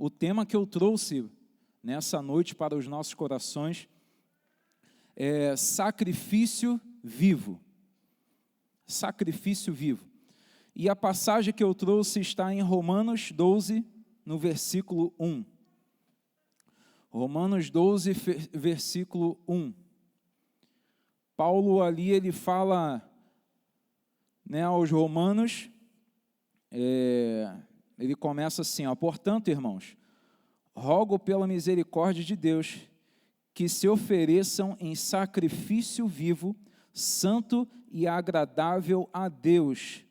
o tema que eu trouxe nessa noite para os nossos corações é sacrifício vivo. Sacrifício vivo. E a passagem que eu trouxe está em Romanos 12, no versículo 1. Romanos 12, versículo 1. Paulo ali, ele fala, né, aos romanos, ele começa assim, ó, portanto, irmãos, rogo pela misericórdia de Deus, que se ofereçam em sacrifício vivo, santo e agradável a Deus.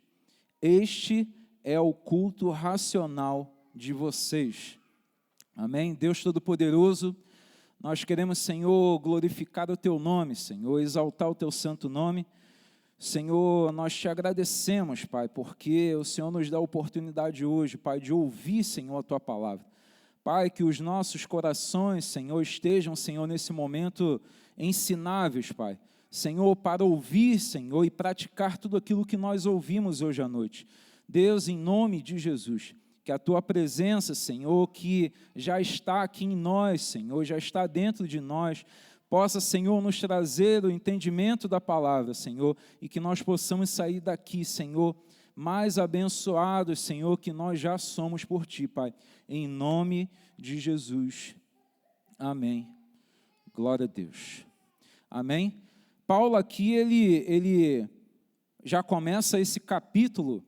Este é o culto racional de vocês. Amém? Deus Todo-Poderoso, nós queremos, Senhor, glorificar o Teu nome, Senhor, exaltar o Teu santo nome. Senhor, nós Te agradecemos, Pai, porque o Senhor nos dá a oportunidade hoje, Pai, de ouvir, Senhor, a Tua palavra. Pai, que os nossos corações, Senhor, estejam, Senhor, nesse momento ensináveis, Pai. Senhor, para ouvir, Senhor, e praticar tudo aquilo que nós ouvimos hoje à noite. Deus, em nome de Jesus, que a Tua presença, Senhor, que já está aqui em nós, Senhor, já está dentro de nós, possa, Senhor, nos trazer o entendimento da palavra, Senhor, e que nós possamos sair daqui, Senhor, mais abençoados, Senhor, que nós já somos por Ti, Pai, em nome de Jesus. Amém. Glória a Deus. Amém. Paulo aqui, ele já começa esse capítulo,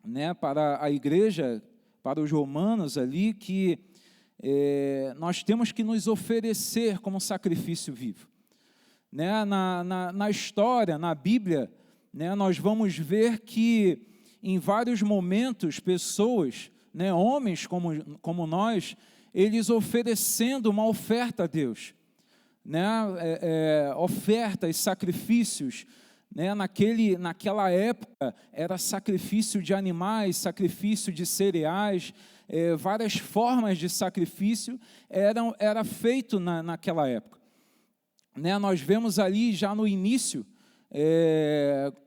né, para a igreja, para os romanos ali, que nós temos que nos oferecer como sacrifício vivo. Né, na história, na Bíblia, né, nós vamos ver que em vários momentos, pessoas, né, homens como nós, eles oferecendo uma oferta a Deus, né, ofertas, sacrifícios, né, naquela época era sacrifício de animais, sacrifício de cereais, várias formas de sacrifício era feito naquela época. Né, nós vemos ali já no início,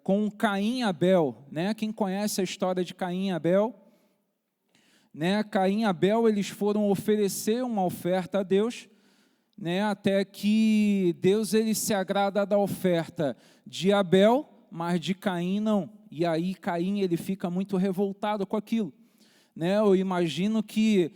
com Caim e Abel, né, quem conhece a história de Caim e Abel, né, Caim e Abel, eles foram oferecer uma oferta a Deus, né, até que Deus ele se agrada da oferta de Abel, mas de Caim não. E aí Caim ele fica muito revoltado com aquilo. Né, eu imagino que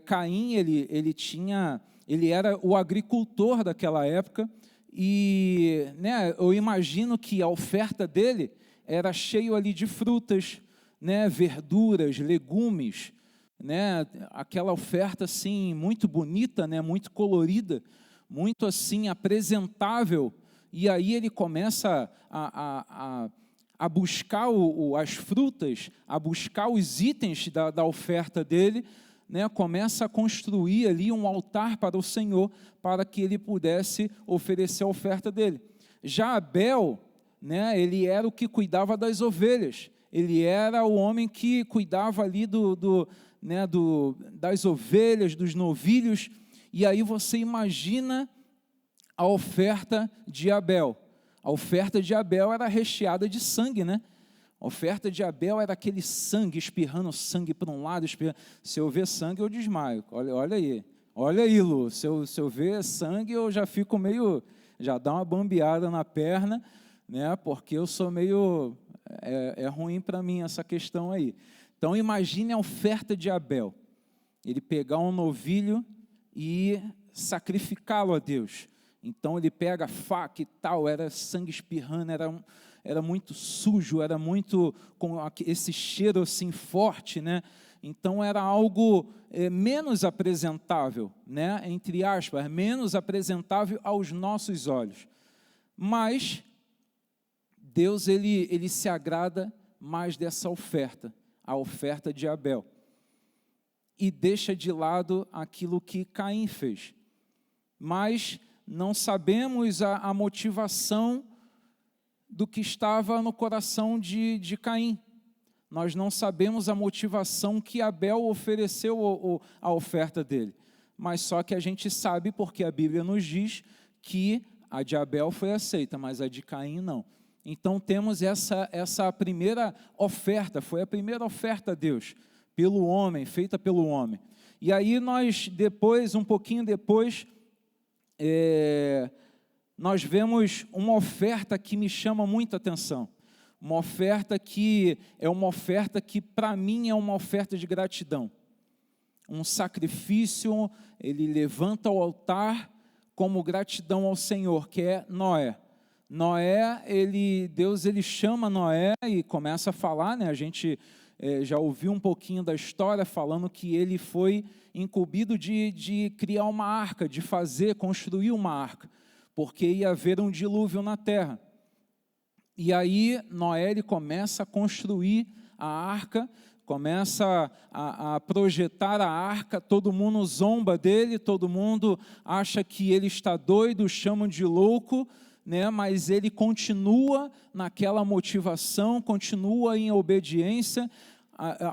Caim ele era o agricultor daquela época e, né, eu imagino que a oferta dele era cheio ali de frutas, né, verduras, legumes, né, aquela oferta assim muito bonita, né, muito colorida, muito assim apresentável, e aí ele começa a buscar as frutas, a buscar os itens da oferta dele, né, começa a construir ali um altar para o Senhor, para que ele pudesse oferecer a oferta dele. Já Abel, né, ele era o que cuidava das ovelhas, ele era o homem que cuidava ali das ovelhas, dos novilhos, e aí você imagina a oferta de Abel. A oferta de Abel era recheada de sangue, né? A oferta de Abel era aquele sangue, espirrando sangue para um lado, se eu ver sangue eu desmaio, olha aí Lu, se eu ver sangue eu já fico meio, já dá uma bambeada na perna, né? Porque eu sou meio, é ruim para mim essa questão aí. Então imagine a oferta de Abel, ele pegar um novilho e sacrificá-lo a Deus. Então ele pega a faca e tal, era sangue espirrando, era muito sujo, era muito com esse cheiro assim forte, né? Então era algo menos apresentável, né? Entre aspas, menos apresentável aos nossos olhos. Mas Deus ele se agrada mais dessa oferta, a oferta de Abel, e deixa de lado aquilo que Caim fez. Mas não sabemos a motivação do que estava no coração de Caim. Nós não sabemos a motivação que Abel ofereceu a oferta dele. Mas só que a gente sabe, porque a Bíblia nos diz que a de Abel foi aceita, mas a de Caim não. Então temos essa primeira oferta, foi a primeira oferta a Deus, pelo homem, feita pelo homem. E aí nós depois, um pouquinho depois, nós vemos uma oferta que me chama muita atenção. Uma oferta que para mim é uma oferta de gratidão. Um sacrifício, ele levanta o altar como gratidão ao Senhor, que é Noé. Noé, Deus chama Noé e começa a falar, né? A gente já ouviu um pouquinho da história falando que ele foi incumbido de criar uma arca, de construir uma arca, porque ia haver um dilúvio na terra. E aí Noé ele começa a construir a arca, começa a projetar a arca, todo mundo zomba dele, todo mundo acha que ele está doido, chamam de louco, né? Mas ele continua naquela motivação, continua em obediência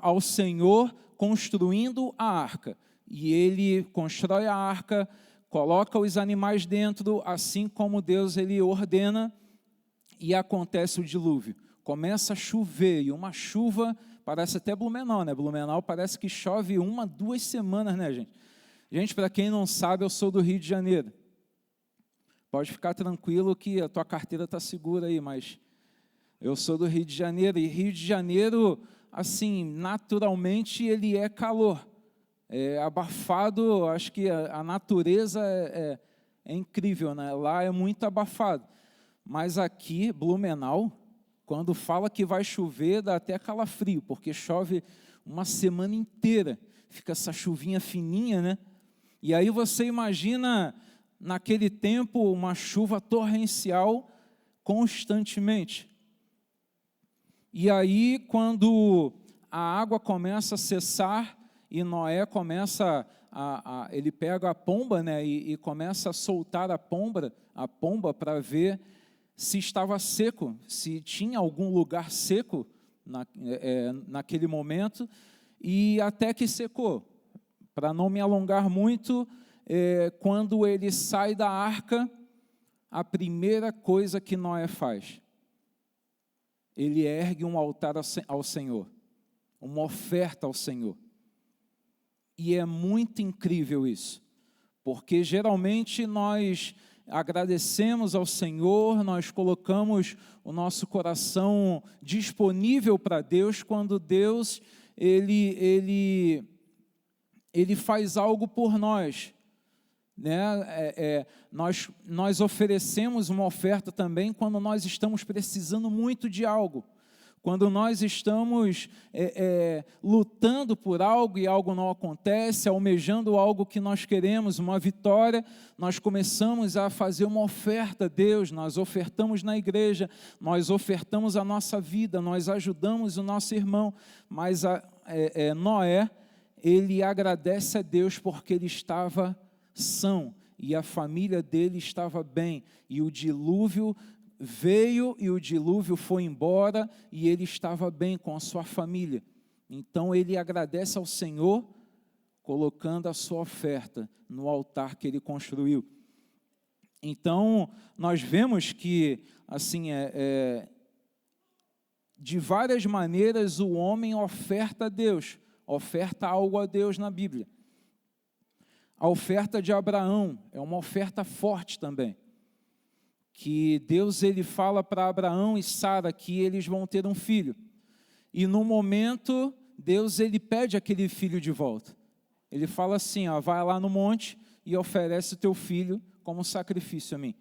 ao Senhor, construindo a arca. E ele constrói a arca, coloca os animais dentro, assim como Deus ele ordena, e acontece o dilúvio. Começa a chover, e uma chuva, parece até Blumenau, né? Blumenau parece que chove 1-2 semanas, né, gente? Gente, para quem não sabe, eu sou do Rio de Janeiro. Pode ficar tranquilo que a tua carteira está segura aí, mas eu sou do Rio de Janeiro, e Rio de Janeiro, assim, naturalmente ele é calor. É abafado, acho que a natureza é incrível, né? Lá é muito abafado. Mas aqui, Blumenau, quando fala que vai chover, dá até calafrio, porque chove uma semana inteira. Fica essa chuvinha fininha, né? E aí você imagina, naquele tempo, uma chuva torrencial constantemente. E aí, quando a água começa a cessar, e Noé começa ele pega a pomba, né, e começa a soltar a pomba para ver se estava seco, se tinha algum lugar seco naquele momento, e até que secou. Para não me alongar muito, quando ele sai da arca, a primeira coisa que Noé faz, ele ergue um altar ao Senhor, uma oferta ao Senhor. E é muito incrível isso, porque geralmente nós agradecemos ao Senhor, nós colocamos o nosso coração disponível para Deus, quando Deus ele faz algo por nós, né? Nós oferecemos uma oferta também quando nós estamos precisando muito de algo. Quando nós estamos lutando por algo e algo não acontece, almejando algo que nós queremos, uma vitória, nós começamos a fazer uma oferta a Deus, nós ofertamos na igreja, nós ofertamos a nossa vida, nós ajudamos o nosso irmão, mas Noé, ele agradece a Deus porque ele estava são e a família dele estava bem, e o dilúvio veio e o dilúvio foi embora e ele estava bem com a sua família. Então ele agradece ao Senhor, colocando a sua oferta no altar que ele construiu. Então nós vemos que assim de várias maneiras o homem oferta a Deus, oferta algo a Deus na Bíblia. A oferta de Abraão é uma oferta forte também, que Deus ele fala para Abraão e Sara que eles vão ter um filho, e no momento Deus ele pede aquele filho de volta. Ele fala assim, vai lá no monte e oferece o teu filho como sacrifício a mim.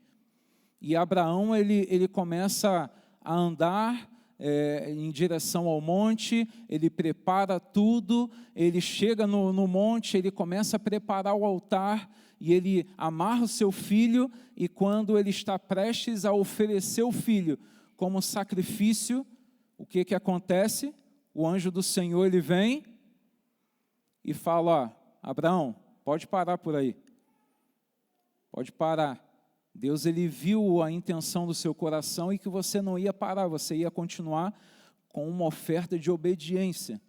E Abraão ele começa a andar em direção ao monte, ele prepara tudo, ele chega no monte, ele começa a preparar o altar, e ele amarra o seu filho, e quando ele está prestes a oferecer o filho como sacrifício, o que acontece? O anjo do Senhor ele vem e fala, Abraão, pode parar por aí, pode parar. Deus ele viu a intenção do seu coração e que você não ia parar, você ia continuar com uma oferta de obediência.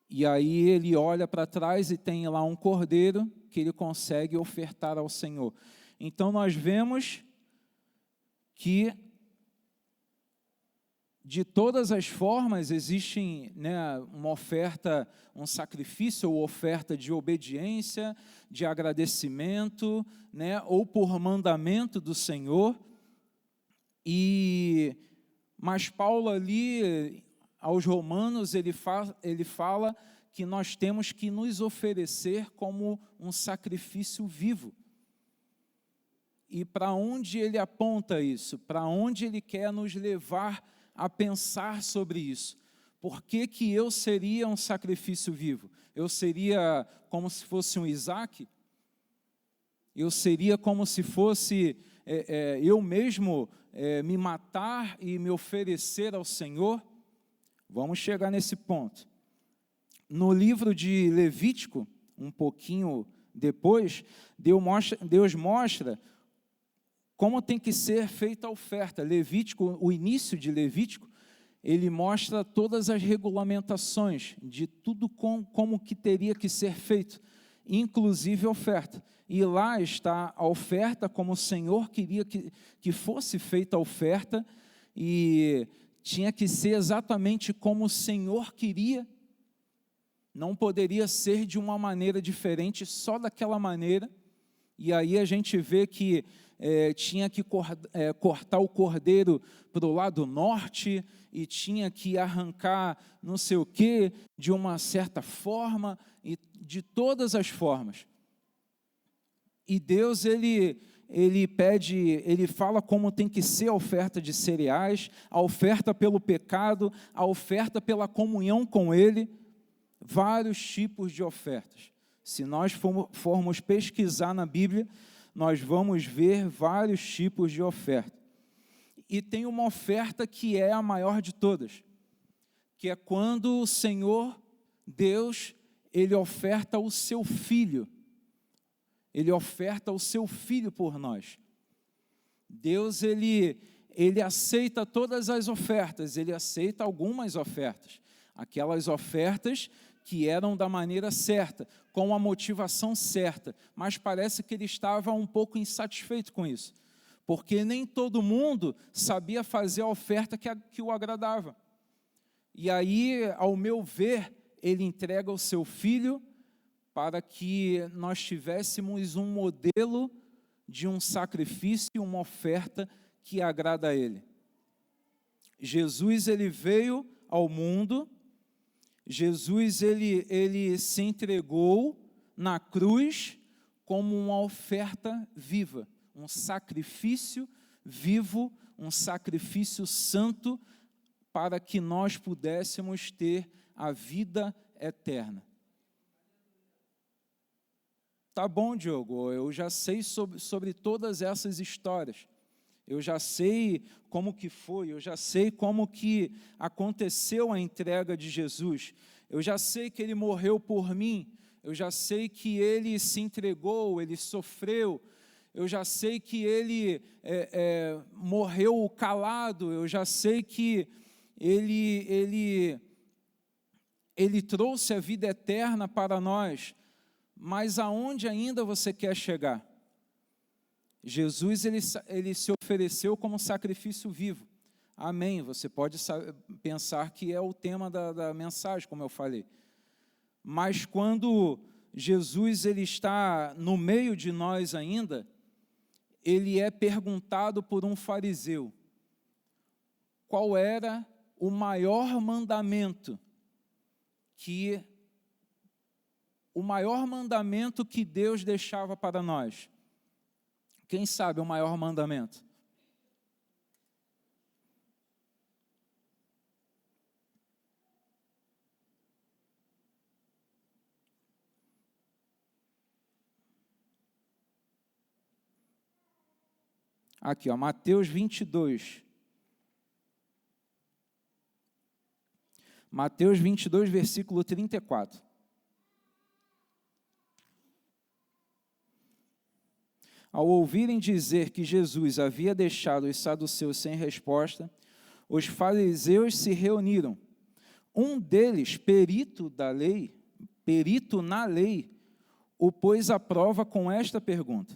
E aí ele olha para trás e tem lá um cordeiro que ele consegue ofertar ao Senhor. Então nós vemos que de todas as formas, existe, né, uma oferta, um sacrifício ou oferta de obediência, de agradecimento, né, ou por mandamento do Senhor. Mas Paulo ali, aos Romanos, ele fala que nós temos que nos oferecer como um sacrifício vivo. E para onde ele aponta isso? Para onde ele quer nos levar a pensar sobre isso? Por que que eu seria um sacrifício vivo? Eu seria como se fosse um Isaac? Eu seria como se fosse eu mesmo me matar e me oferecer ao Senhor? Vamos chegar nesse ponto. No livro de Levítico, um pouquinho depois, Deus mostra como tem que ser feita a oferta. Levítico, o início de Levítico, ele mostra todas as regulamentações de tudo como que teria que ser feito, inclusive a oferta. E lá está a oferta, como o Senhor queria que fosse feita a oferta, e tinha que ser exatamente como o Senhor queria. Não poderia ser de uma maneira diferente, só daquela maneira. E aí a gente vê que tinha que cortar o cordeiro para o lado norte, e tinha que arrancar não sei o quê, de uma certa forma, e de todas as formas. E Deus, ele fala como tem que ser a oferta de cereais, a oferta pelo pecado, a oferta pela comunhão com Ele, vários tipos de ofertas. Se nós formos pesquisar na Bíblia, nós vamos ver vários tipos de oferta. E tem uma oferta que é a maior de todas, que é quando o Senhor, Deus, Ele oferta o seu Filho. Ele oferta o seu Filho por nós. Deus, Ele aceita todas as ofertas, Ele aceita algumas ofertas. Aquelas ofertas que eram da maneira certa, com a motivação certa, mas parece que ele estava um pouco insatisfeito com isso, porque nem todo mundo sabia fazer a oferta que o agradava. E aí, ao meu ver, ele entrega o seu Filho para que nós tivéssemos um modelo de um sacrifício, uma oferta que agrada a Ele. Jesus, ele veio ao mundo. Jesus, ele se entregou na cruz como uma oferta viva, um sacrifício vivo, um sacrifício santo, para que nós pudéssemos ter a vida eterna. Tá bom, Diogo, eu já sei sobre todas essas histórias. Eu já sei como que foi, eu já sei como que aconteceu a entrega de Jesus. Eu já sei que Ele morreu por mim, eu já sei que Ele se entregou, Ele sofreu, eu já sei que Ele morreu calado, eu já sei que Ele trouxe a vida eterna para nós. Mas aonde ainda você quer chegar? Jesus, ele se ofereceu como sacrifício vivo. Amém. Você pode pensar que é o tema da mensagem, como eu falei. Mas quando Jesus, ele está no meio de nós ainda, ele é perguntado por um fariseu qual era o maior mandamento que Deus deixava para nós. Quem sabe o maior mandamento? Aqui, ó, Mateus 22. Mateus 22, versículo 34. Ao ouvirem dizer que Jesus havia deixado os saduceus sem resposta, os fariseus se reuniram. Um deles, perito na lei, o pôs à prova com esta pergunta.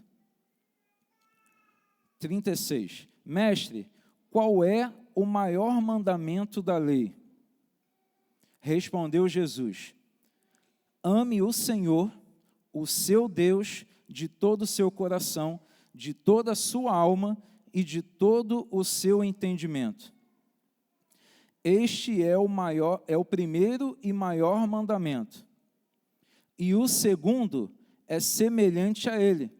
36. Mestre, qual é o maior mandamento da lei? Respondeu Jesus: ame o Senhor, o seu Deus, de todo o seu coração, de toda a sua alma e de todo o seu entendimento. Este é o primeiro e maior mandamento. E o segundo é semelhante a ele: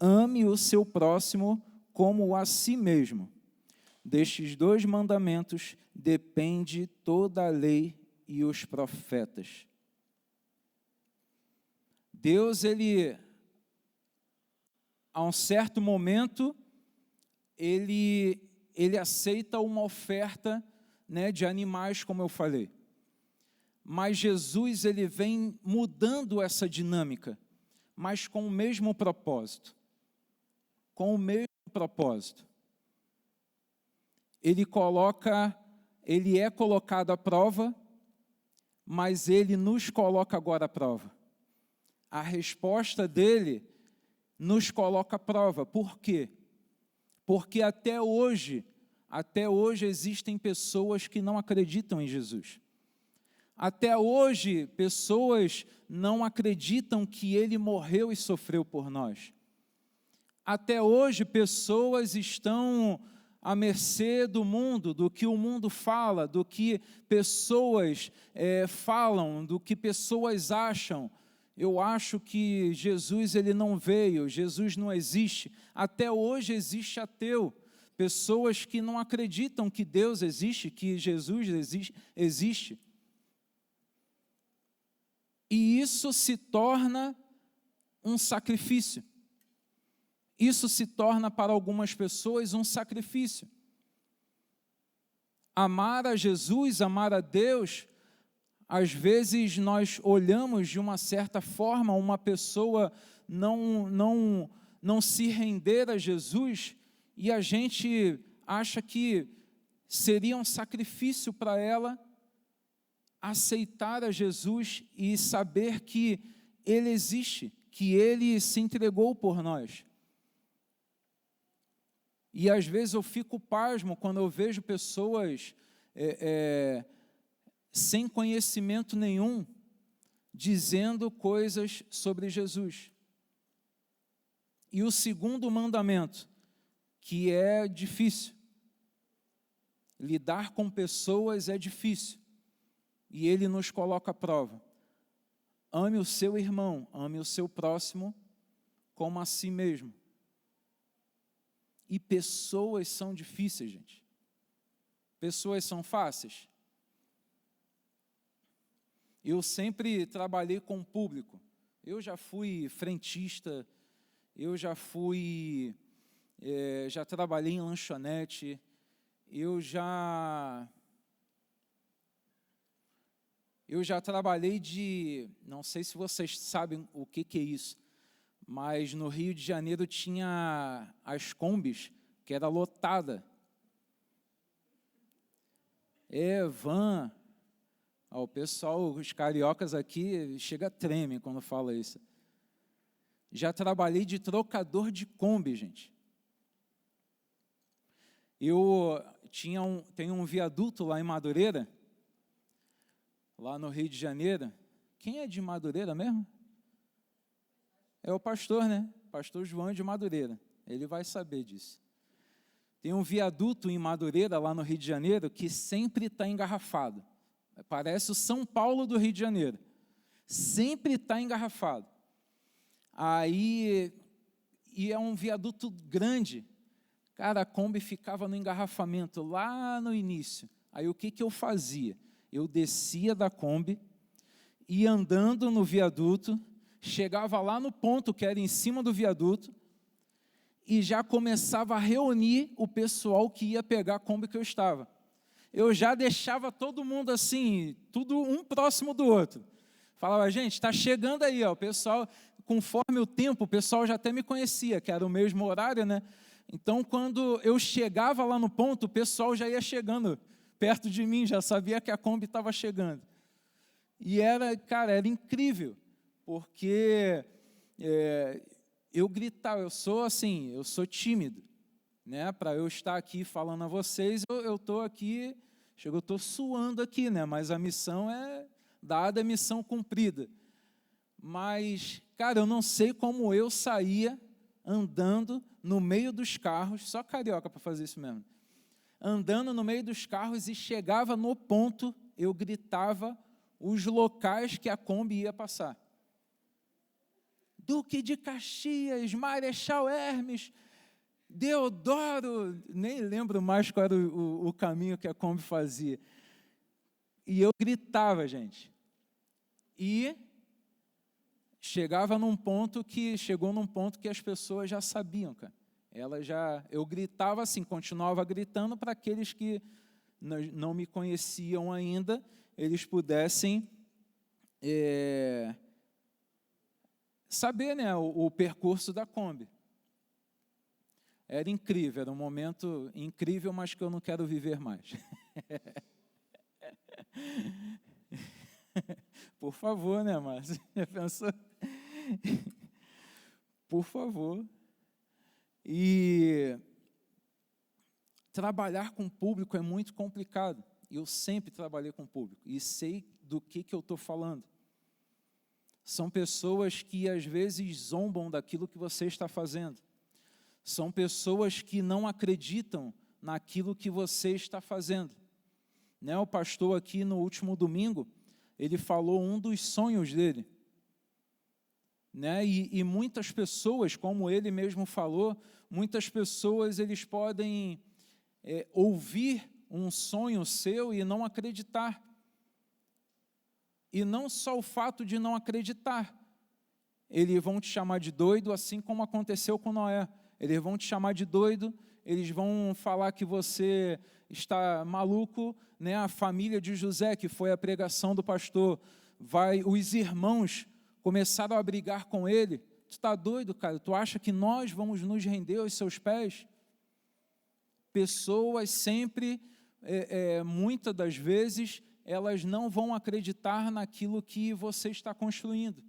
ame o seu próximo como a si mesmo. Destes 2 mandamentos depende toda a lei e os profetas. Deus, ele, a um certo momento, ele aceita uma oferta, né, de animais, como eu falei. Mas Jesus, ele vem mudando essa dinâmica, mas com o mesmo propósito. Com o mesmo propósito. Ele é colocado à prova, mas ele nos coloca agora à prova. A resposta dele nos coloca à prova. Por quê? Porque até hoje existem pessoas que não acreditam em Jesus. Até hoje, pessoas não acreditam que ele morreu e sofreu por nós. Até hoje, pessoas estão à mercê do mundo, do que o mundo fala, do que pessoas falam, do que pessoas acham. Eu acho que Jesus, ele não veio, Jesus não existe. Até hoje existe ateu, pessoas que não acreditam que Deus existe, que Jesus existe. E isso se torna um sacrifício. Isso se torna para algumas pessoas um sacrifício. Amar a Jesus, amar a Deus, às vezes nós olhamos de uma certa forma uma pessoa não se render a Jesus e a gente acha que seria um sacrifício para ela aceitar a Jesus e saber que Ele existe, que Ele se entregou por nós. E às vezes eu fico pasmo quando eu vejo pessoas sem conhecimento nenhum dizendo coisas sobre Jesus. E o segundo mandamento, que é difícil. Lidar com pessoas é difícil. E ele nos coloca à prova. Ame o seu irmão, ame o seu próximo como a si mesmo. E pessoas são difíceis, gente. Pessoas são fáceis. Eu sempre trabalhei com o público. Eu já fui frentista, eu já trabalhei em lanchonete, eu já trabalhei não sei se vocês sabem o que é isso, mas no Rio de Janeiro tinha as Kombis, que era lotada. Van. O pessoal, os cariocas aqui, chega a treme quando fala isso. Já trabalhei de trocador de Kombi, gente. Tenho um viaduto lá em Madureira, lá no Rio de Janeiro. Quem é de Madureira mesmo? É o pastor, né? Pastor João de Madureira. Ele vai saber disso. Tem um viaduto em Madureira, lá no Rio de Janeiro, que sempre está engarrafado. Parece o São Paulo do Rio de Janeiro. Sempre está engarrafado. E é um viaduto grande. Cara, a Kombi ficava no engarrafamento lá no início. Aí o que eu fazia? Eu descia da Kombi, ia andando no viaduto, chegava lá no ponto que era em cima do viaduto e já começava a reunir o pessoal que ia pegar a Kombi que eu estava. Eu já deixava todo mundo assim, tudo um próximo do outro. Falava, gente, está chegando aí, ó, o pessoal, conforme o tempo, o pessoal já até me conhecia, que era o mesmo horário, né? Então, quando eu chegava lá no ponto, o pessoal já ia chegando perto de mim, já sabia que a Kombi estava chegando. E era incrível, porque eu gritava, eu sou tímido. né? Para eu estar aqui falando a vocês, eu estou aqui, eu estou suando aqui, né? Mas a missão é dada, a missão cumprida. Mas, cara, eu não sei como eu saía andando no meio dos carros, só carioca para fazer isso mesmo, andando no meio dos carros e chegava no ponto, eu gritava os locais que a Kombi ia passar. Duque de Caxias, Marechal Hermes, Deodoro, nem lembro mais qual era o caminho que a Kombi fazia. E eu gritava, gente. E chegou num ponto que as pessoas já sabiam, cara. Eu gritava assim, continuava gritando para aqueles que não me conheciam ainda, eles pudessem saber, né, o percurso da Kombi. Era incrível, era um momento incrível, mas que eu não quero viver mais. Por favor, né, Márcio? Já pensou? Por favor. E trabalhar com público é muito complicado. Eu sempre trabalhei com público e sei do que eu estou falando. São pessoas que às vezes zombam daquilo que você está fazendo. São pessoas que não acreditam naquilo que você está fazendo. Né? O pastor aqui no último domingo, ele falou um dos sonhos dele. Né? E muitas pessoas, como ele mesmo falou, muitas pessoas eles podem ouvir um sonho seu e não acreditar. E não só o fato de não acreditar, eles vão te chamar de doido, assim como aconteceu com Noé. Eles vão te chamar de doido, eles vão falar que você está maluco, né? A família de José, que foi a pregação do pastor, os irmãos começaram a brigar com ele. Tu está doido, cara? Tu acha que nós vamos nos render aos seus pés? Pessoas sempre, muitas das vezes, elas não vão acreditar naquilo que você está construindo.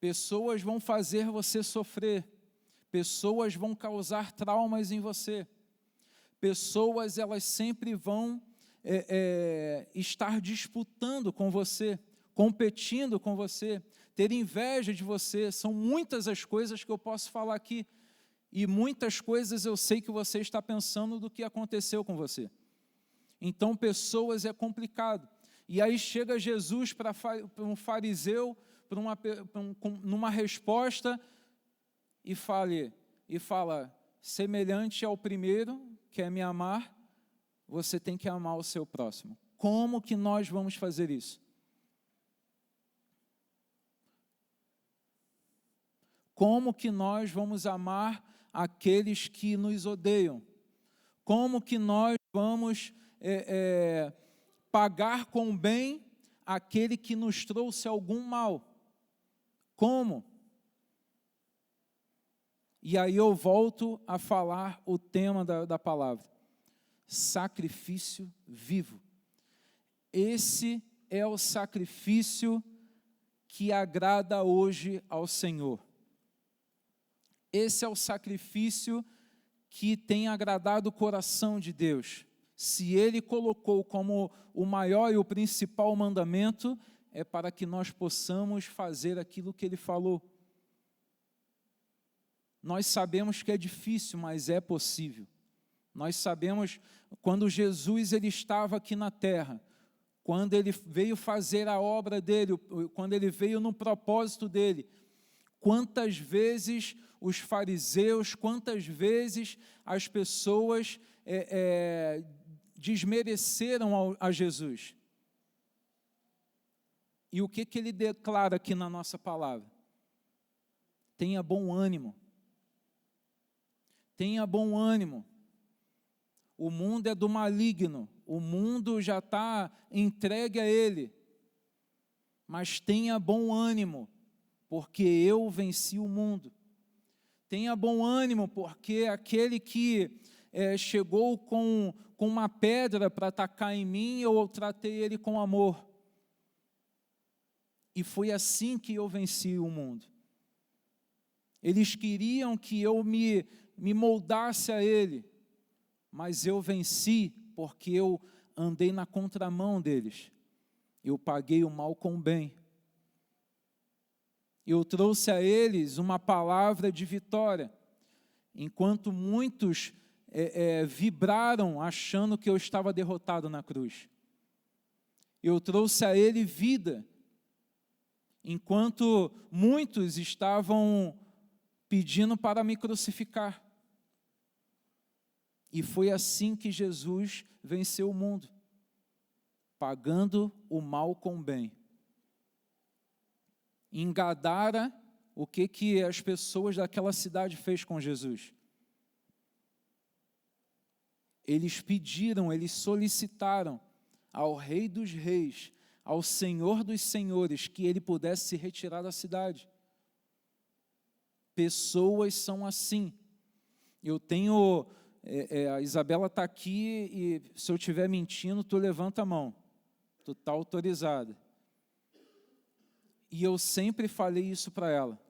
Pessoas vão fazer você sofrer. Pessoas vão causar traumas em você. Pessoas, elas sempre vão estar disputando com você, competindo com você, ter inveja de você. São muitas as coisas que eu posso falar aqui. E muitas coisas eu sei que você está pensando do que aconteceu com você. Então, pessoas é complicado. E aí chega Jesus para um fariseu, numa resposta, e fala, semelhante ao primeiro, que é me amar, você tem que amar o seu próximo. Como que nós vamos fazer isso? Como que nós vamos amar aqueles que nos odeiam? Como que nós vamos pagar com bem aquele que nos trouxe algum mal? Como? E aí eu volto a falar o tema da palavra. Sacrifício vivo. Esse é o sacrifício que agrada hoje ao Senhor. Esse é o sacrifício que tem agradado o coração de Deus. Se Ele colocou como o maior e o principal mandamento, é para que nós possamos fazer aquilo que Ele falou. Nós sabemos que é difícil, mas é possível. Nós sabemos, quando Jesus ele estava aqui na terra, quando Ele veio fazer a obra dEle, quando Ele veio no propósito dEle, quantas vezes os fariseus, quantas vezes as pessoas desmereceram a Jesus. E o que Ele declara aqui na nossa palavra? Tenha bom ânimo. Tenha bom ânimo. O mundo é do maligno. O mundo já está entregue a ele. Mas tenha bom ânimo, porque eu venci o mundo. Tenha bom ânimo, porque aquele que chegou com uma pedra para atacar em mim, eu tratei ele com amor. E foi assim que eu venci o mundo. Eles queriam que eu me moldasse a ele, mas eu venci porque eu andei na contramão deles. Eu paguei o mal com o bem. Eu trouxe a eles uma palavra de vitória, enquanto muitos vibraram achando que eu estava derrotado na cruz. Eu trouxe a ele vida, enquanto muitos estavam pedindo para me crucificar. E foi assim que Jesus venceu o mundo, pagando o mal com o bem. Em Gadara, o que as pessoas daquela cidade fez com Jesus? Eles pediram, eles solicitaram ao Rei dos Reis, ao Senhor dos Senhores, que ele pudesse se retirar da cidade. Pessoas são assim. Eu tenho, a Isabela está aqui e se eu estiver mentindo, tu levanta a mão. Tu está autorizada. E eu sempre falei isso para ela.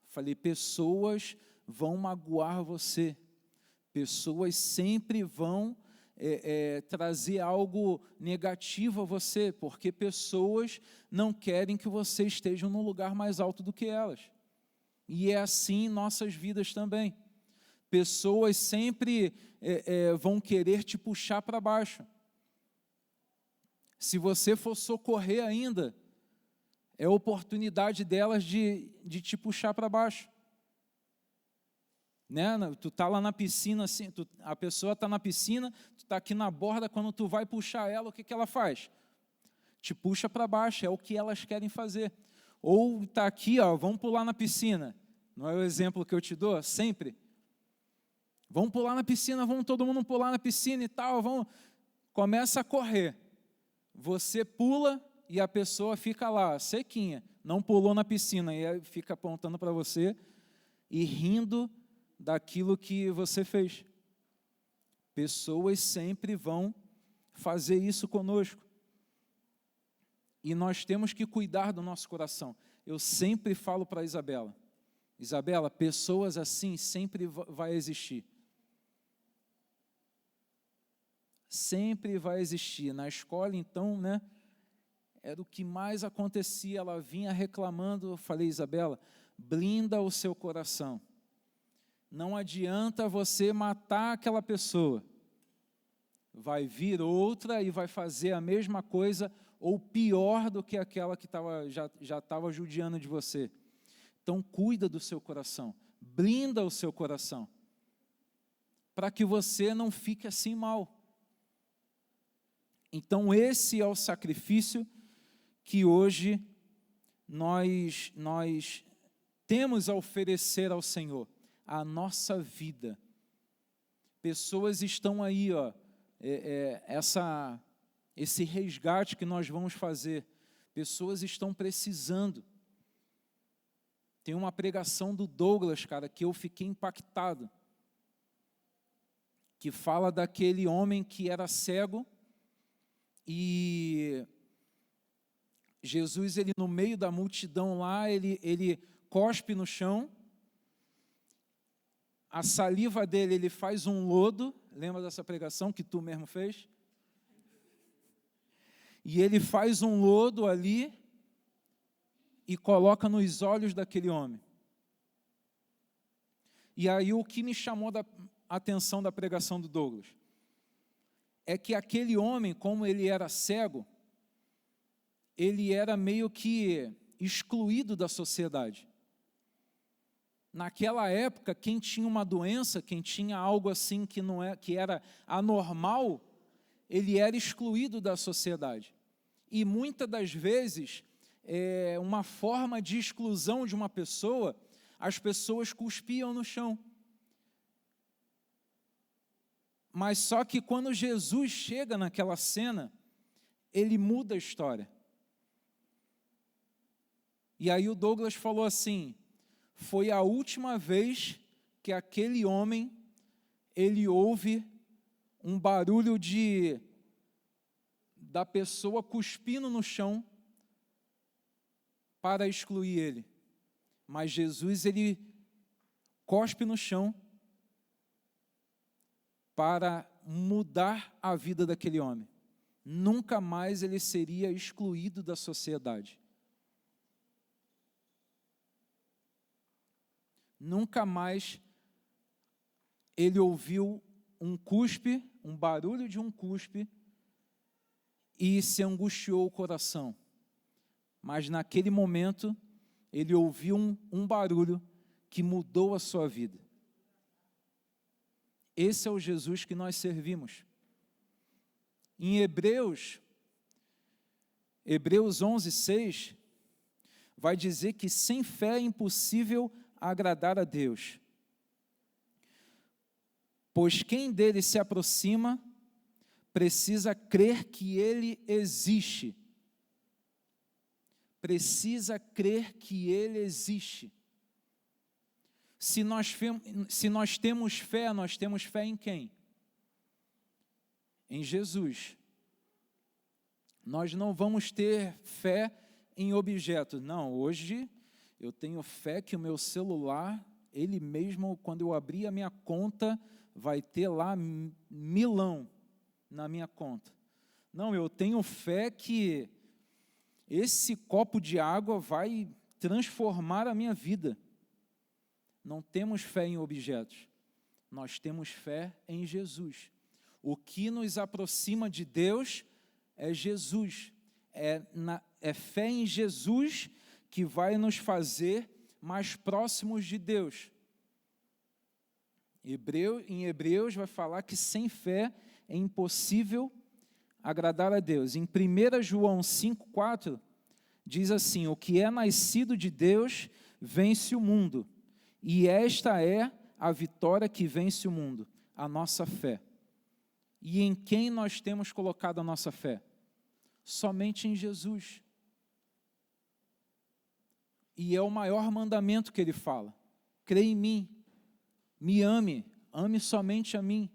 Falei, pessoas vão magoar você. Pessoas sempre vão trazer algo negativo a você, porque pessoas não querem que você esteja num lugar mais alto do que elas. E é assim em nossas vidas também. Pessoas sempre vão querer te puxar para baixo. Se você for socorrer ainda, é oportunidade delas de te puxar para baixo. Né? Tu está lá na piscina, assim, a pessoa está na piscina, tu está aqui na borda, quando tu vai puxar ela, o que ela faz? Te puxa para baixo, é o que elas querem fazer. Ou está aqui, ó, vamos pular na piscina. Não é o exemplo que eu te dou? Sempre. Vamos pular na piscina, vamos todo mundo pular na piscina e tal, vamos. Começa a correr. Você pula e a pessoa fica lá, sequinha, não pulou na piscina, e aí fica apontando para você e rindo daquilo que você fez. Pessoas sempre vão fazer isso conosco. E nós temos que cuidar do nosso coração. Eu sempre falo para a Isabela, Isabela, pessoas assim sempre vai existir. Sempre vai existir. Na escola, então, né, era o que mais acontecia. Ela vinha reclamando, eu falei, Isabela, blinda o seu coração. Não adianta você matar aquela pessoa. Vai vir outra e vai fazer a mesma coisa, ou pior do que aquela que já estava judiando de você. Então, cuida do seu coração. Blinda o seu coração. Para que você não fique assim mal. Então, esse é o sacrifício que hoje nós temos a oferecer ao Senhor. A nossa vida. Pessoas estão aí, ó, esse resgate que nós vamos fazer. Pessoas estão precisando. Tem uma pregação do Douglas, cara, que eu fiquei impactado. Que fala daquele homem que era cego e Jesus, ele no meio da multidão lá, ele cospe no chão. A saliva dele, ele faz um lodo. Lembra dessa pregação que tu mesmo fez? E ele faz um lodo ali e coloca nos olhos daquele homem. E aí o que me chamou a atenção da pregação do Douglas é que aquele homem, como ele era cego, ele era meio que excluído da sociedade. Naquela época, quem tinha uma doença, quem tinha algo assim que era anormal, ele era excluído da sociedade. E muitas das vezes, uma forma de exclusão de uma pessoa, as pessoas cuspiam no chão. Mas só que quando Jesus chega naquela cena, ele muda a história. E aí o Douglas falou assim, foi a última vez que aquele homem, ele ouve um barulho da pessoa cuspindo no chão para excluir ele. Mas Jesus, ele cospe no chão para mudar a vida daquele homem. Nunca mais ele seria excluído da sociedade. Nunca mais ele ouviu um cuspe, um barulho de um cuspe, e se angustiou o coração. Mas naquele momento, ele ouviu um barulho que mudou a sua vida. Esse é o Jesus que nós servimos. Em Hebreus 11:6, vai dizer que sem fé é impossível agradar a Deus. Pois quem dele se aproxima, precisa crer que ele existe. Precisa crer que ele existe. Se nós temos fé em quem? Em Jesus. Nós não vamos ter fé em objetos. Não, hoje eu tenho fé que o meu celular, ele mesmo, quando eu abrir a minha conta, vai ter lá milão na minha conta. Não, eu tenho fé que esse copo de água vai transformar a minha vida. Não temos fé em objetos, nós temos fé em Jesus. O que nos aproxima de Deus é Jesus, é fé em Jesus que vai nos fazer mais próximos de Deus. Em Hebreus vai falar que sem fé é impossível agradar a Deus. Em 1 João 5,4 diz assim: o que é nascido de Deus vence o mundo, e esta é a vitória que vence o mundo, a nossa fé. E em quem nós temos colocado a nossa fé? Somente em Jesus. E é o maior mandamento que ele fala: crê em mim, me ame, ame somente a mim.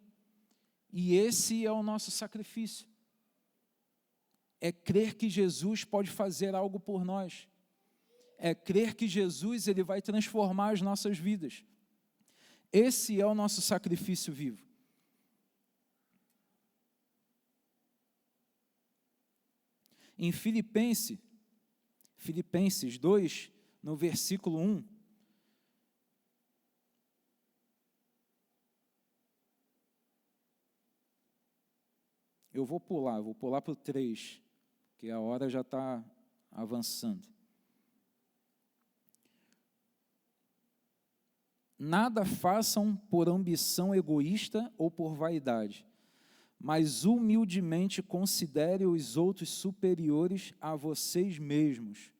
E esse é o nosso sacrifício. É crer que Jesus pode fazer algo por nós. É crer que Jesus, ele vai transformar as nossas vidas. Esse é o nosso sacrifício vivo. Em Filipenses 2, no versículo 1, eu vou pular para o 3, porque a hora já está avançando. Nada façam por ambição egoísta ou por vaidade, mas humildemente considere os outros superiores a vocês mesmos.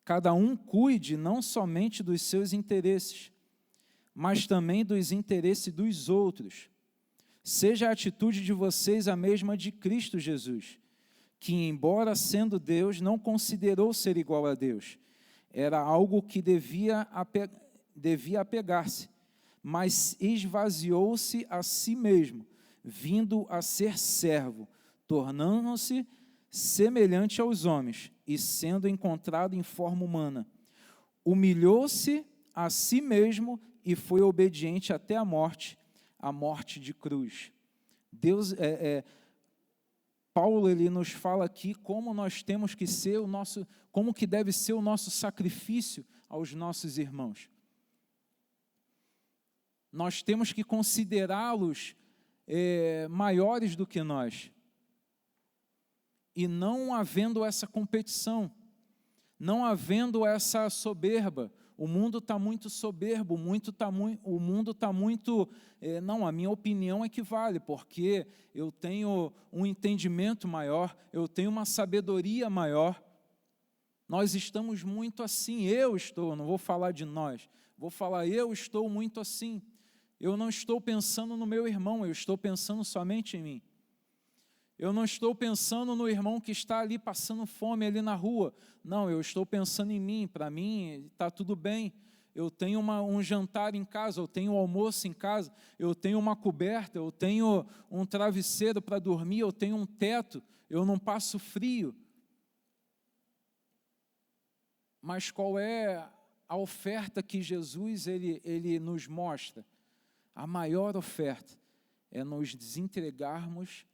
Cada um cuide não somente dos seus interesses, mas também dos interesses dos outros. Seja a atitude de vocês a mesma de Cristo Jesus, que, embora sendo Deus, não considerou ser igual a Deus. Era algo que devia apegar-se, mas esvaziou-se a si mesmo, vindo a ser servo, tornando-se semelhante aos homens, e sendo encontrado em forma humana. Humilhou-se a si mesmo e foi obediente até a morte de cruz. Paulo, ele nos fala aqui como nós temos que ser como que deve ser o nosso sacrifício aos nossos irmãos. Nós temos que considerá-los maiores do que nós. E não havendo essa competição, não havendo essa soberba. O mundo está muito soberbo, o mundo está muito... não, a minha opinião é que vale, porque eu tenho um entendimento maior, eu tenho uma sabedoria maior. Nós estamos muito assim, não vou falar de nós, vou falar eu estou muito assim. Eu não estou pensando no meu irmão, eu estou pensando somente em mim. Eu não estou pensando no irmão que está ali passando fome ali na rua. Não, eu estou pensando em mim. Para mim está tudo bem. Eu tenho um jantar em casa, eu tenho um almoço em casa, eu tenho uma coberta, eu tenho um travesseiro para dormir, eu tenho um teto, eu não passo frio. Mas qual é a oferta que Jesus ele nos mostra, a maior oferta é nos desentregarmos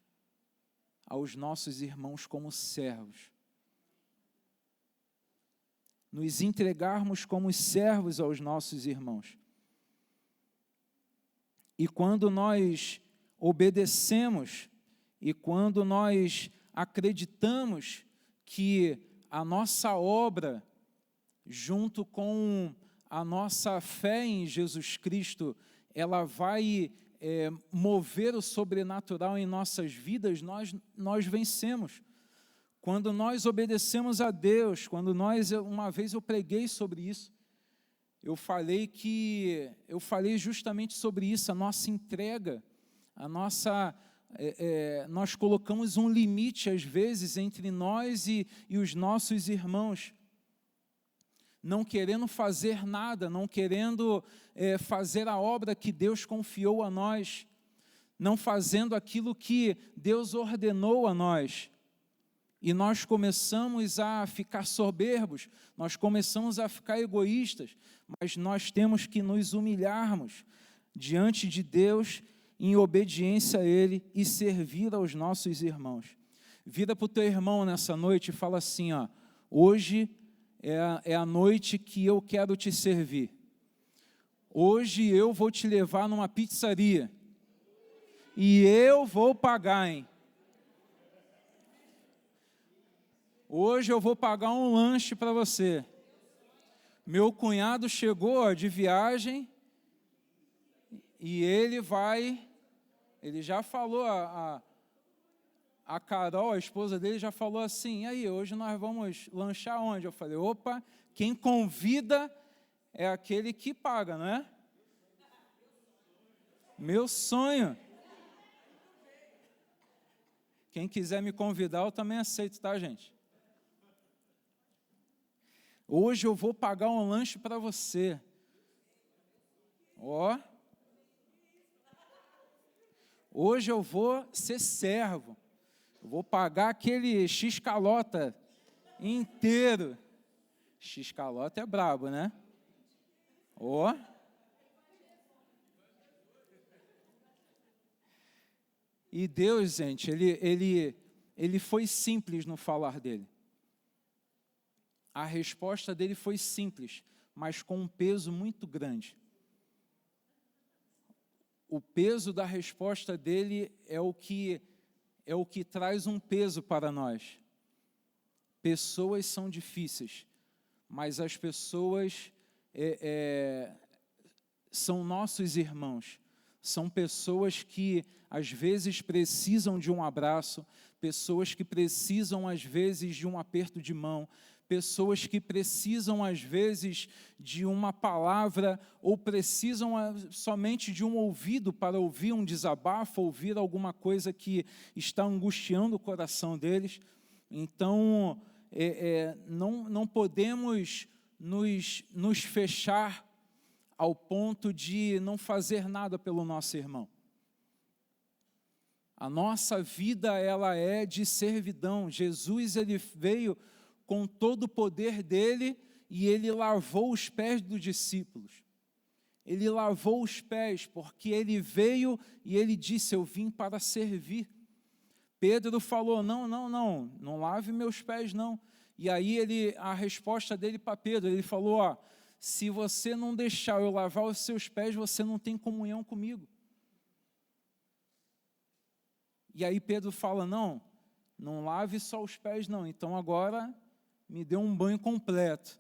aos nossos irmãos como servos. Nos entregarmos como servos aos nossos irmãos. E quando nós obedecemos, e quando nós acreditamos que a nossa obra, junto com a nossa fé em Jesus Cristo, ela vai mover o sobrenatural em nossas vidas, nós vencemos. Quando nós obedecemos a Deus, uma vez eu preguei sobre isso, eu falei justamente sobre isso, a nossa entrega, nós colocamos um limite às vezes entre nós e os nossos irmãos, não querendo fazer nada, não querendo fazer a obra que Deus confiou a nós, não fazendo aquilo que Deus ordenou a nós. E nós começamos a ficar soberbos, nós começamos a ficar egoístas, mas nós temos que nos humilharmos diante de Deus em obediência a Ele e servir aos nossos irmãos. Vira para o teu irmão nessa noite e fala assim, ó, hoje é a noite que eu quero te servir. Hoje eu vou te levar numa pizzaria e eu vou pagar, hein? Hoje eu vou pagar um lanche para você. Meu cunhado chegou de viagem e ele já falou, a Carol, a esposa dele, já falou assim, e aí, hoje nós vamos lanchar onde? Eu falei, opa, quem convida é aquele que paga, não é? Meu sonho. Quem quiser me convidar, eu também aceito, tá, gente? Hoje eu vou pagar um lanche para você. Ó. Hoje eu vou ser servo. Eu vou pagar aquele x-calota inteiro. X-calota é brabo, né? Ó. E Deus, gente, ele foi simples no falar dele. A resposta dele foi simples, mas com um peso muito grande. O peso da resposta dele é o que traz um peso para nós. Pessoas são difíceis, mas as pessoas são nossos irmãos. São pessoas que às vezes precisam de um abraço, pessoas que precisam às vezes de um aperto de mão, pessoas que precisam às vezes de uma palavra ou precisam somente de um ouvido para ouvir um desabafo, ouvir alguma coisa que está angustiando o coração deles. Então, não podemos nos fechar ao ponto de não fazer nada pelo nosso irmão. A nossa vida, ela é de servidão. Jesus, ele veio com todo o poder dele e ele lavou os pés dos discípulos. Ele lavou os pés porque ele veio e ele disse, eu vim para servir. Pedro falou, não lave meus pés não. E aí a resposta dele para Pedro, ele falou, ó, se você não deixar eu lavar os seus pés, você não tem comunhão comigo. E aí Pedro fala, não lave só os pés não, então agora me dê um banho completo.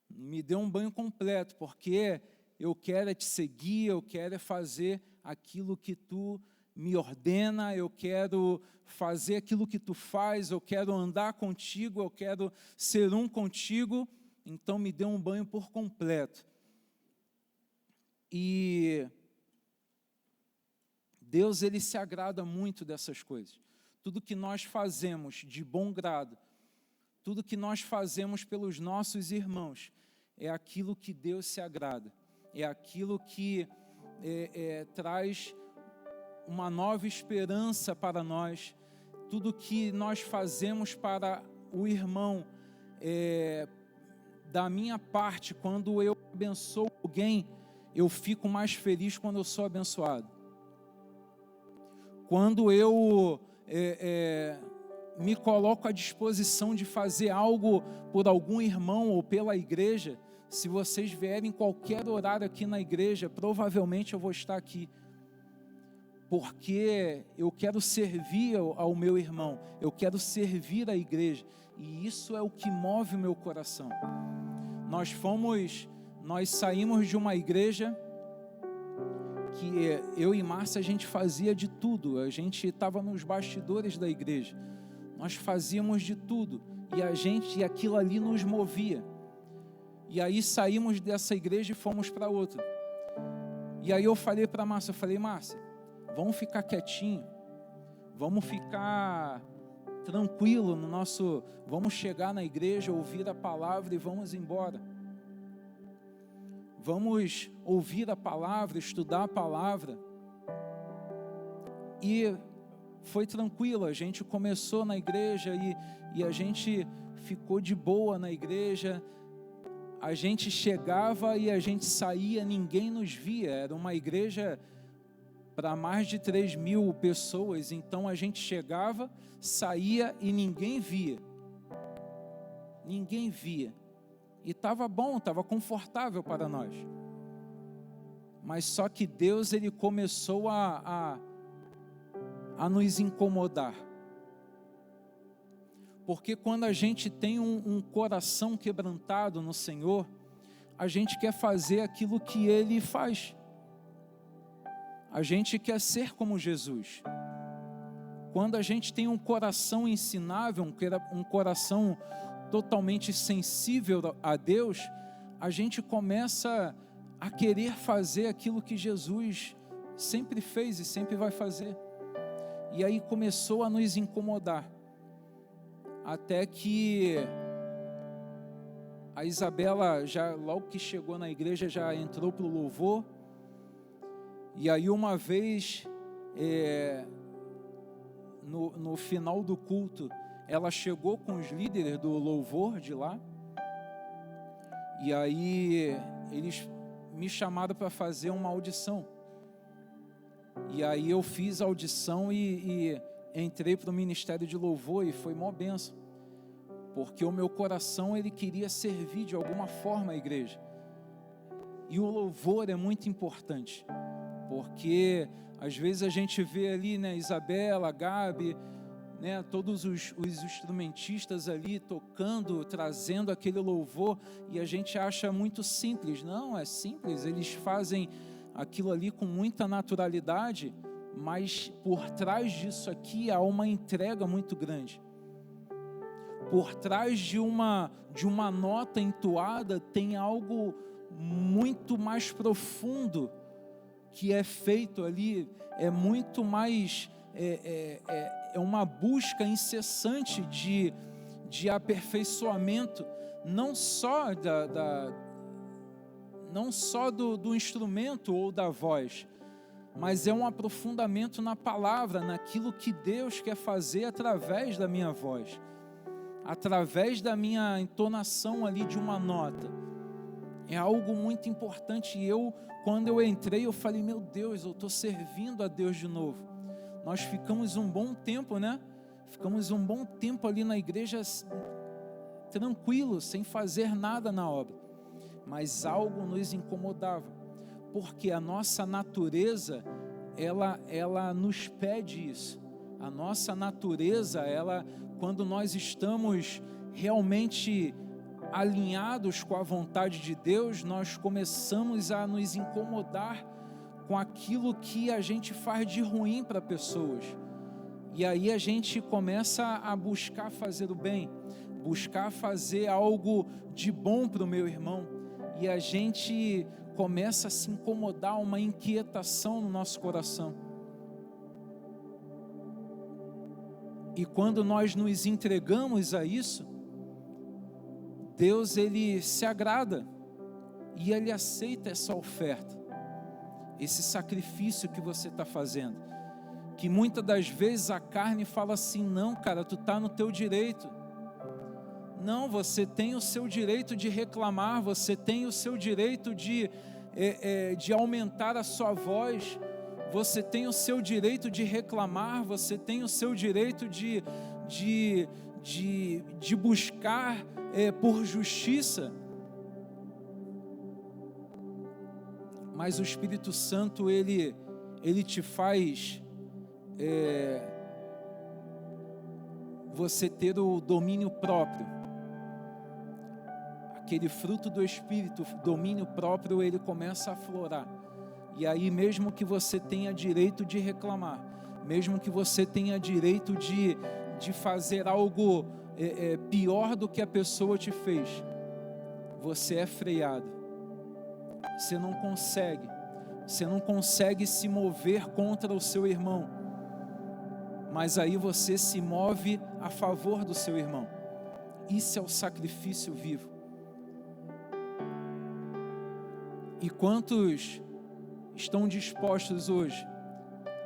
Me dê um banho completo, porque eu quero te seguir, eu quero fazer aquilo que tu me ordena, eu quero fazer aquilo que tu faz, eu quero andar contigo, eu quero ser um contigo, então me dê um banho por completo. E Deus, ele se agrada muito dessas coisas. Tudo que nós fazemos de bom grado, tudo que nós fazemos pelos nossos irmãos, é aquilo que Deus se agrada, é aquilo que traz uma nova esperança para nós. Tudo que nós fazemos para o irmão, da minha parte, quando eu abençoo alguém, eu fico mais feliz quando eu sou abençoado. Quando eu me coloco à disposição de fazer algo por algum irmão ou pela igreja, se vocês vierem em qualquer horário aqui na igreja, provavelmente eu vou estar aqui. Porque eu quero servir ao meu irmão, eu quero servir a igreja, e isso é o que move o meu coração. Nós saímos de uma igreja que eu e Márcia, a gente fazia de tudo, a gente estava nos bastidores da igreja, nós fazíamos de tudo, e aquilo ali nos movia. E aí saímos dessa igreja e fomos para outra. E aí eu falei para Márcia, Márcia, vamos ficar quietinho, vamos ficar tranquilo vamos chegar na igreja, ouvir a palavra e vamos embora. Vamos ouvir a palavra, estudar a palavra. E foi tranquilo, a gente começou na igreja e a gente ficou de boa na igreja. A gente chegava e a gente saía, ninguém nos via. Era uma igreja para mais de 3.000 pessoas, então a gente chegava, saía e ninguém via. Ninguém via. E estava bom, estava confortável para nós. Mas só que Deus, Ele começou a nos incomodar. Porque quando a gente tem um coração quebrantado no Senhor, a gente quer fazer aquilo que Ele faz. A gente quer ser como Jesus. Quando a gente tem um coração ensinável, um coração totalmente sensível a Deus, a gente começa a querer fazer aquilo que Jesus sempre fez e sempre vai fazer. E aí começou a nos incomodar. Até que a Isabela, logo que chegou na igreja, já entrou para o louvor. E aí uma vez, no final do culto, ela chegou com os líderes do louvor de lá. E aí eles me chamaram para fazer uma audição. E aí eu fiz a audição e entrei para o ministério de louvor, e foi mó bênção. Porque o meu coração, ele queria servir de alguma forma a igreja. E o louvor é muito importante. Porque às vezes a gente vê ali, né, Isabela, Gabi, né, todos os instrumentistas ali tocando, trazendo aquele louvor, e a gente acha muito simples. Não, é simples, eles fazem aquilo ali com muita naturalidade, mas por trás disso aqui há uma entrega muito grande. Por trás de uma nota entoada tem algo muito mais profundo que é feito ali, é muito mais, é uma busca incessante de aperfeiçoamento, não só do instrumento ou da voz, mas é um aprofundamento na palavra, naquilo que Deus quer fazer através da minha voz, através da minha entonação ali de uma nota. É algo muito importante. E quando eu entrei, eu falei, meu Deus, eu estou servindo a Deus de novo. Nós ficamos um bom tempo, né? Ficamos um bom tempo ali na igreja, tranquilo, sem fazer nada na obra. Mas algo nos incomodava, porque a nossa natureza, ela nos pede isso. A nossa natureza, quando nós estamos realmente alinhados com a vontade de Deus, nós começamos a nos incomodar com aquilo que a gente faz de ruim para pessoas. E aí a gente começa a buscar fazer o bem, buscar fazer algo de bom para o meu irmão. E a gente começa a se incomodar, uma inquietação no nosso coração. E quando nós nos entregamos a isso, Deus, Ele se agrada e Ele aceita essa oferta, esse sacrifício que você está fazendo. Que muitas das vezes a carne fala assim, não, cara, tu está no teu direito. Não, você tem o seu direito de reclamar, você tem o seu direito de aumentar a sua voz, você tem o seu direito de reclamar, você tem o seu direito de buscar por justiça. Mas o Espírito Santo, ele te faz você ter o domínio próprio. Aquele fruto do Espírito, domínio próprio, ele começa a aflorar. E aí, mesmo que você tenha direito de reclamar, mesmo que você tenha direito de fazer algo pior do que a pessoa te fez, você é freado. Você não consegue se mover contra o seu irmão, mas aí você se move a favor do seu irmão. Isso é o sacrifício vivo. E quantos estão dispostos hoje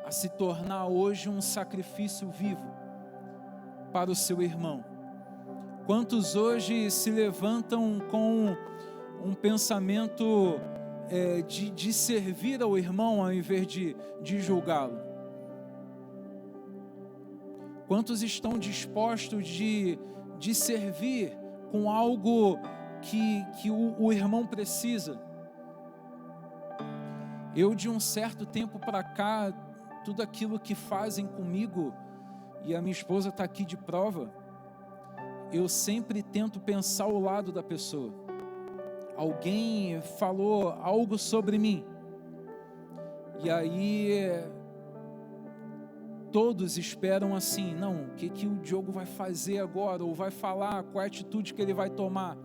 a se tornar hoje um sacrifício vivo para o seu irmão? Quantos hoje se levantam com um pensamento de servir ao irmão ao invés de julgá-lo? Quantos estão dispostos de servir com algo que o irmão precisa? Eu, de um certo tempo para cá, tudo aquilo que fazem comigo, e a minha esposa está aqui de prova, eu sempre tento pensar o lado da pessoa. Alguém falou algo sobre mim, e aí todos esperam assim, não, o que o Diogo vai fazer agora, ou vai falar, qual é a atitude que ele vai tomar?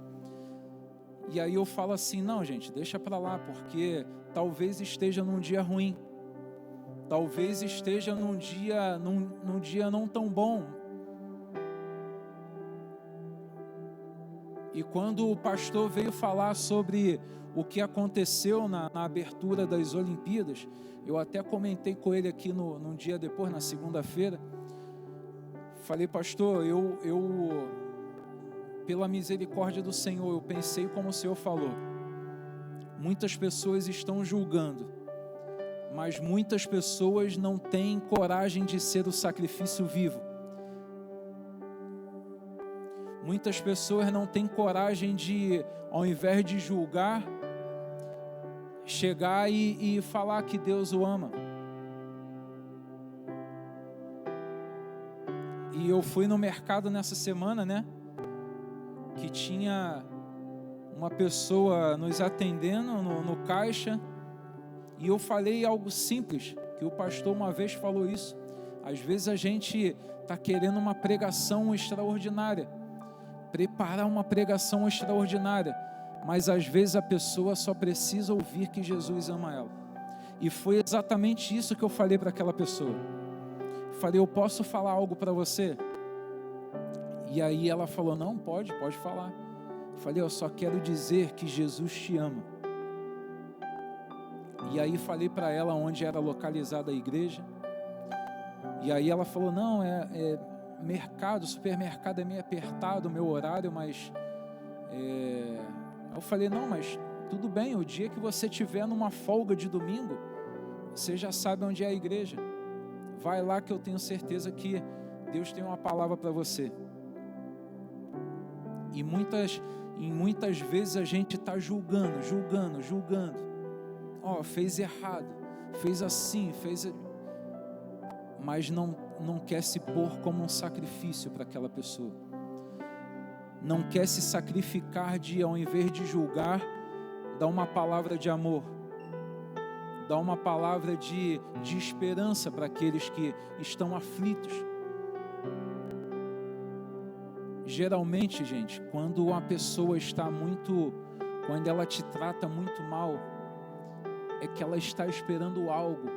E aí eu falo assim, não, gente, deixa para lá, porque talvez esteja num dia ruim, talvez esteja num dia não tão bom. E quando o pastor veio falar sobre o que aconteceu na abertura das Olimpíadas, eu até comentei com ele aqui num dia depois, na segunda-feira, falei, pastor, eu pela misericórdia do Senhor, eu pensei como o Senhor falou. Muitas pessoas estão julgando, mas muitas pessoas não têm coragem de ser o sacrifício vivo. Muitas pessoas não têm coragem de, ao invés de julgar, chegar e falar que Deus o ama. E eu fui no mercado nessa semana, né? Que tinha uma pessoa nos atendendo no caixa, e eu falei algo simples, que o pastor uma vez falou isso. Às vezes a gente está querendo uma pregação extraordinária, preparar uma pregação extraordinária, mas às vezes a pessoa só precisa ouvir que Jesus ama ela. E foi exatamente isso que eu falei para aquela pessoa. Falei, eu posso falar algo para você? E aí ela falou, não, pode falar. Falei, eu só quero dizer que Jesus te ama. E aí falei para ela onde era localizada a igreja. E aí ela falou, não, mercado, supermercado é meio apertado o meu horário, mas eu falei, não, mas tudo bem, o dia que você tiver numa folga de domingo, você já sabe onde é a igreja. Vai lá que eu tenho certeza que Deus tem uma palavra para você. E muitas vezes a gente está julgando. Fez errado, fez assim, mas não quer se pôr como um sacrifício para aquela pessoa. Não quer se sacrificar ao invés de julgar, dar uma palavra de amor, dar uma palavra de esperança para aqueles que estão aflitos. Geralmente, gente, quando uma pessoa quando ela te trata muito mal, é que ela está esperando algo,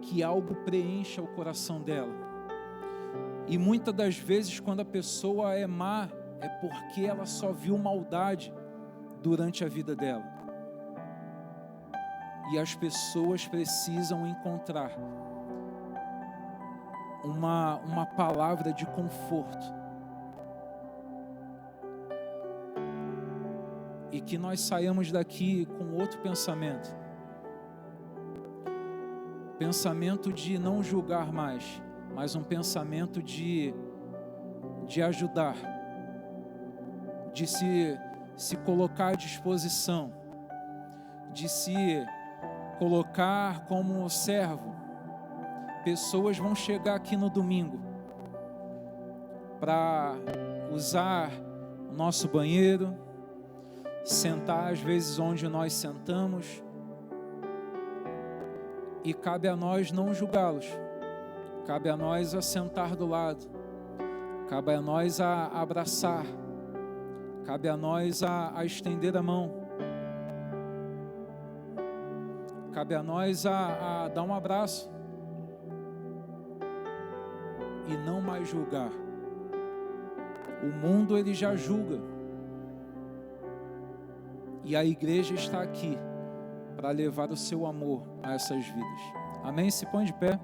que algo preencha o coração dela. E muitas das vezes, quando a pessoa é má, é porque ela só viu maldade durante a vida dela. E as pessoas precisam encontrar uma palavra de conforto, e que nós saiamos daqui com outro pensamento. Pensamento de não julgar mais, mas um pensamento de ajudar, de se colocar à disposição, de se colocar como servo. Pessoas vão chegar aqui no domingo para usar o nosso banheiro, sentar às vezes onde nós sentamos, e cabe a nós não julgá-los, cabe a nós a sentar do lado, cabe a nós a abraçar, cabe a nós a estender a mão, cabe a nós a dar um abraço e não mais julgar. O mundo, ele já julga, e a igreja está aqui para levar o seu amor a essas vidas. Amém? Se põe de pé.